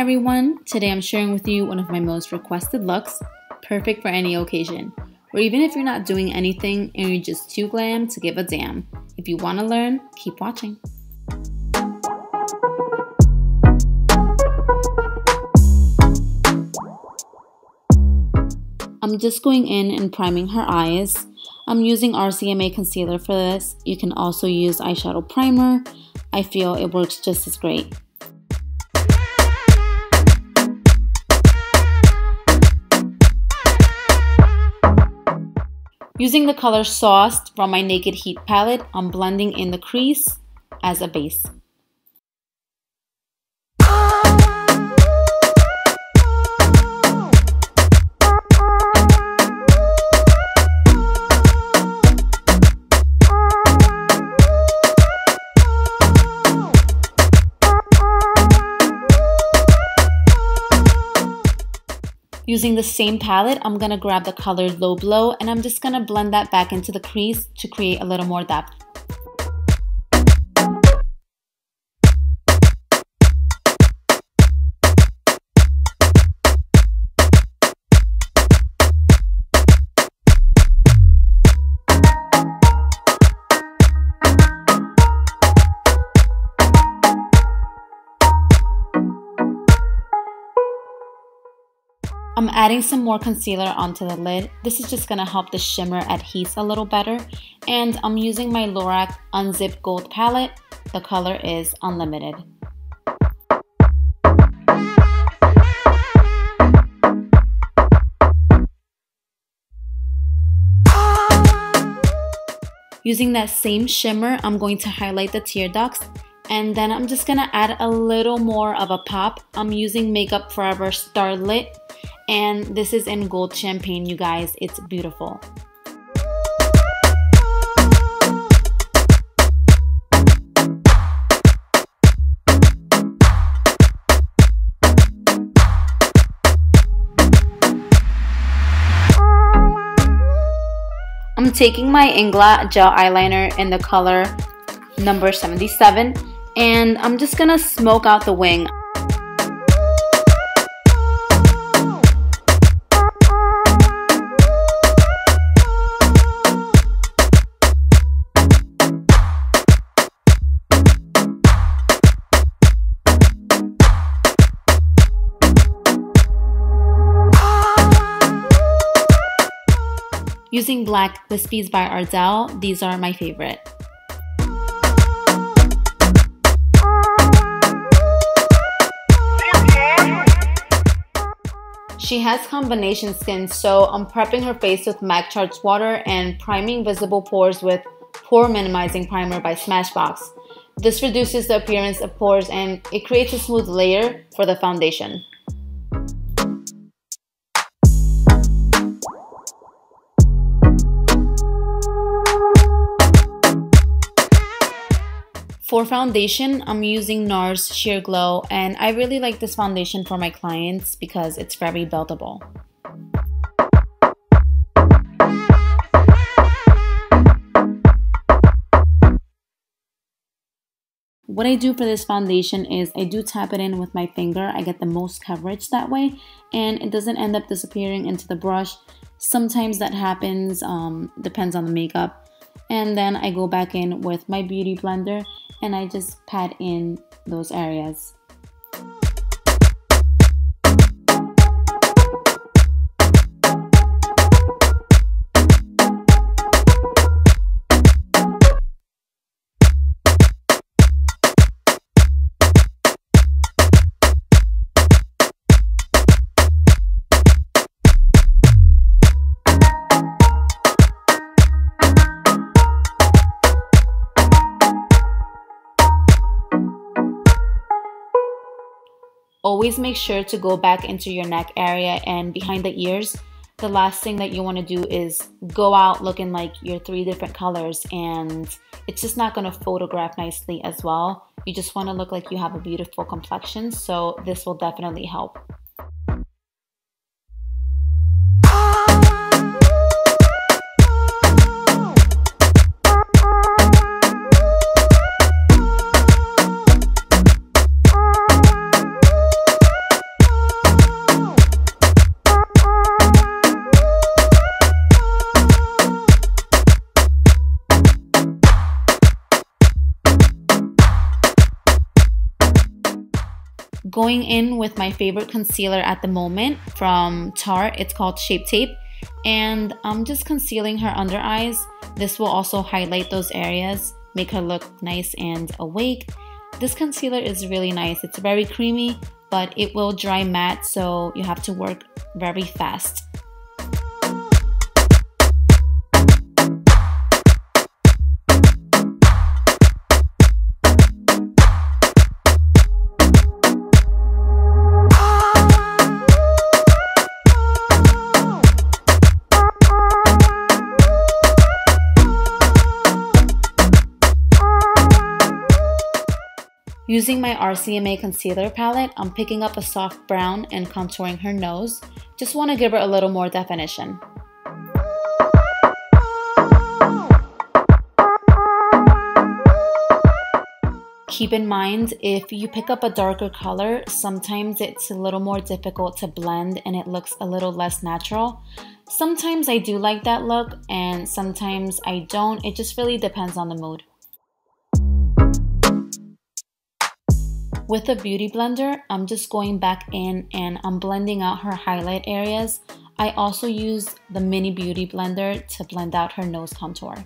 everyone, today I'm sharing with you one of my most requested looks, perfect for any occasion, or even if you're not doing anything and you're just too glam to give a damn. If you want to learn, keep watching. I'm just going in and priming her eyes. I'm using RCMA Concealer for this. You can also use eyeshadow primer. I feel it works just as great. Using the color Sauced from my Naked Heat palette, I'm blending in the crease as a base. Using the same palette, I'm going to grab the color Low Blow and I'm just going to blend that back into the crease to create a little more depth. I'm adding some more concealer onto the lid. This is just going to help the shimmer adhere a little better. And I'm using my Lorac Unzipped Gold palette. The color is Unlimited. Using that same shimmer, I'm going to highlight the tear ducts. And then I'm just going to add a little more of a pop. I'm using Makeup Forever Starlit. And this is in Gold Champagne, you guys. It's beautiful. I'm taking my Inglot gel eyeliner in the color number 77, and I'm just gonna smoke out the wing. Using Black Wispies by Ardell, these are my favorite. She has combination skin, so I'm prepping her face with MAC Charged Water and priming visible pores with Pore Minimizing Primer by Smashbox. This reduces the appearance of pores and it creates a smooth layer for the foundation. For foundation, I'm using NARS Sheer Glow, and I really like this foundation for my clients because it's very buildable. What I do for this foundation is I do tap it in with my finger. I get the most coverage that way, and it doesn't end up disappearing into the brush. Sometimes that happens, depends on the makeup. And then I go back in with my beauty blender and I just pat in those areas. Always make sure to go back into your neck area and behind the ears. The last thing that you want to do is go out looking like you're 3 different colors, and it's just not going to photograph nicely as well. You just want to look like you have a beautiful complexion, so this will definitely help. Going in with my favorite concealer at the moment from Tarte, it's called Shape Tape, and I'm just concealing her under eyes. This will also highlight those areas, make her look nice and awake. This concealer is really nice. It's very creamy, but it will dry matte, so you have to work very fast. Using my RCMA Concealer palette, I'm picking up a soft brown and contouring her nose. Just want to give her a little more definition. Keep in mind, if you pick up a darker color, sometimes it's a little more difficult to blend and it looks a little less natural. Sometimes I do like that look and sometimes I don't. It just really depends on the mood. With a beauty blender, I'm just going back in and I'm blending out her highlight areas. I also use the mini beauty blender to blend out her nose contour.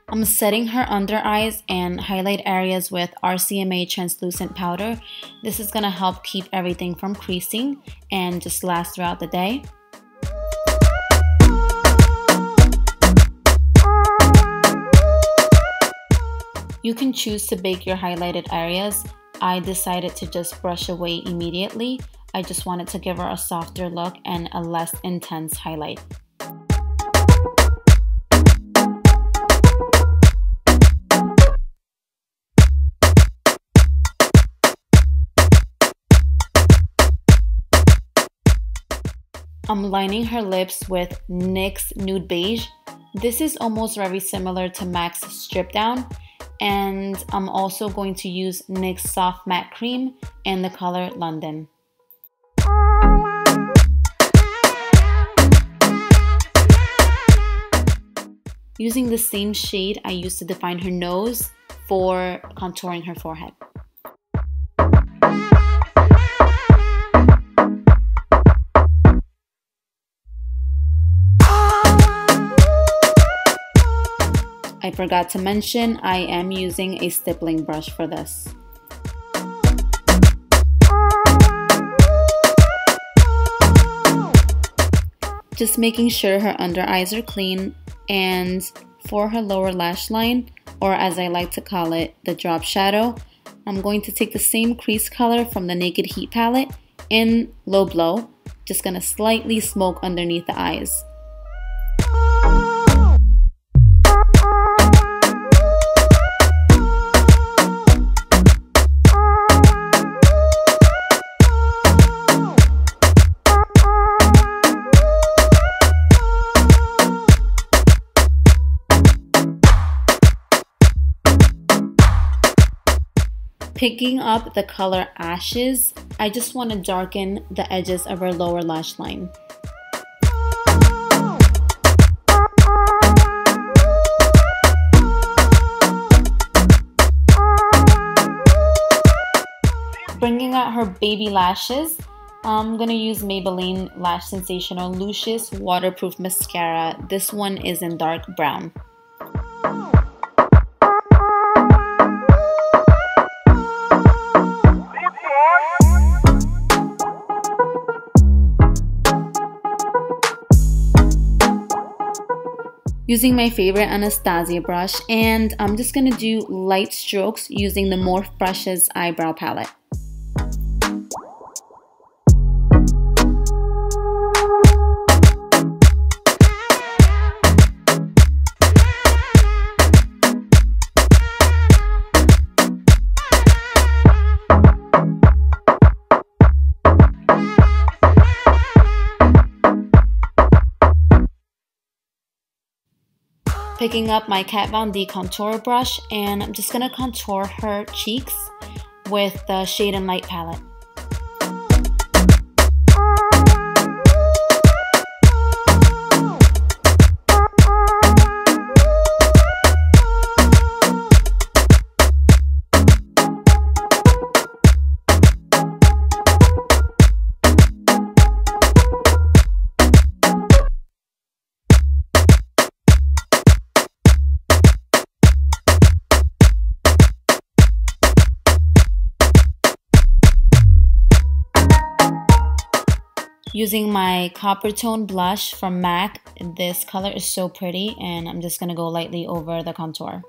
I'm setting her under eyes and highlight areas with RCMA translucent powder. This is going to help keep everything from creasing and just last throughout the day. You can choose to bake your highlighted areas. I decided to just brush away immediately. I just wanted to give her a softer look and a less intense highlight. I'm lining her lips with NYX Nude Beige. This is almost very similar to MAC's Strip Down. And I'm also going to use NYX Soft Matte Cream in the color London. Using the same shade I used to define her nose for contouring her forehead. I forgot to mention, I am using a stippling brush for this. Just making sure her under eyes are clean, and for her lower lash line, or as I like to call it, the drop shadow, I'm going to take the same crease color from the Naked Heat palette in Low Blow. Just gonna slightly smoke underneath the eyes. Picking up the color Ashes, I just want to darken the edges of her lower lash line. Bringing out her baby lashes, I'm going to use Maybelline Lash Sensational Lucious Waterproof Mascara. This one is in dark brown. Using my favorite Anastasia brush, and I'm just going to do light strokes using the Morphe Brushes Eyebrow Palette. Picking up my Kat Von D contour brush, and I'm just going to contour her cheeks with the Shade and Light palette. Using my Coppertone blush from MAC, this color is so pretty, and I'm just gonna go lightly over the contour.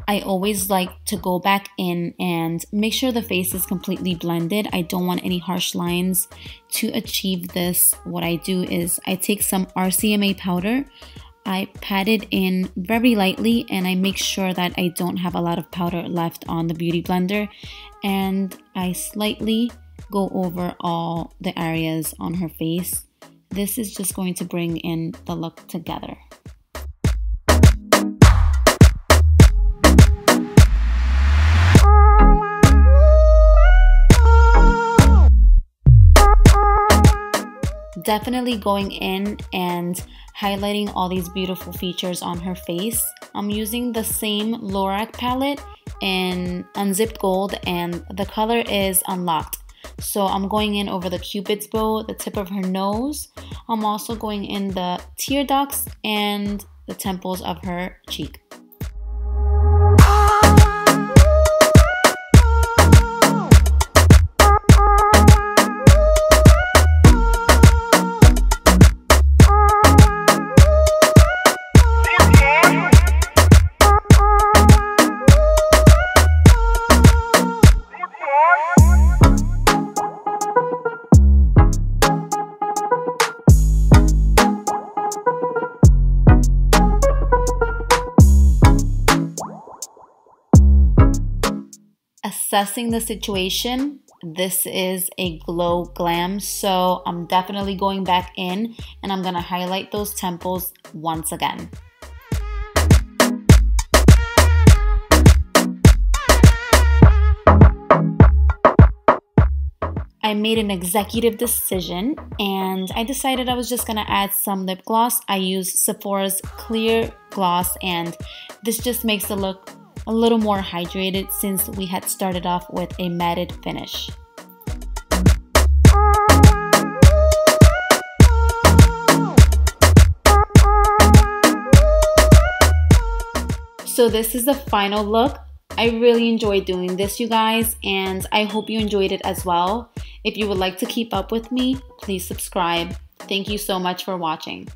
I always like to go back in and make sure the face is completely blended. I don't want any harsh lines. To achieve this, what I do is I take some RCMA powder, I pat it in very lightly, and I make sure that I don't have a lot of powder left on the beauty blender, and I slightly go over all the areas on her face. This is just going to bring in the look together. Definitely going in and highlighting all these beautiful features on her face. I'm using the same Lorac palette in Unzipped Gold, and the color is Unlocked. So I'm going in over the Cupid's bow, the tip of her nose. I'm also going in the tear ducts and the temples of her cheek. Assessing the situation, this is a Glow Glam, so I'm definitely going back in and I'm gonna highlight those temples once again. I made an executive decision and I decided I was just gonna add some lip gloss. I used Sephora's clear gloss, and this just makes the look a little more hydrated since we had started off with a matted finish. So this is the final look. I really enjoyed doing this, you guys, and I hope you enjoyed it as well. If you would like to keep up with me, please subscribe. Thank you so much for watching.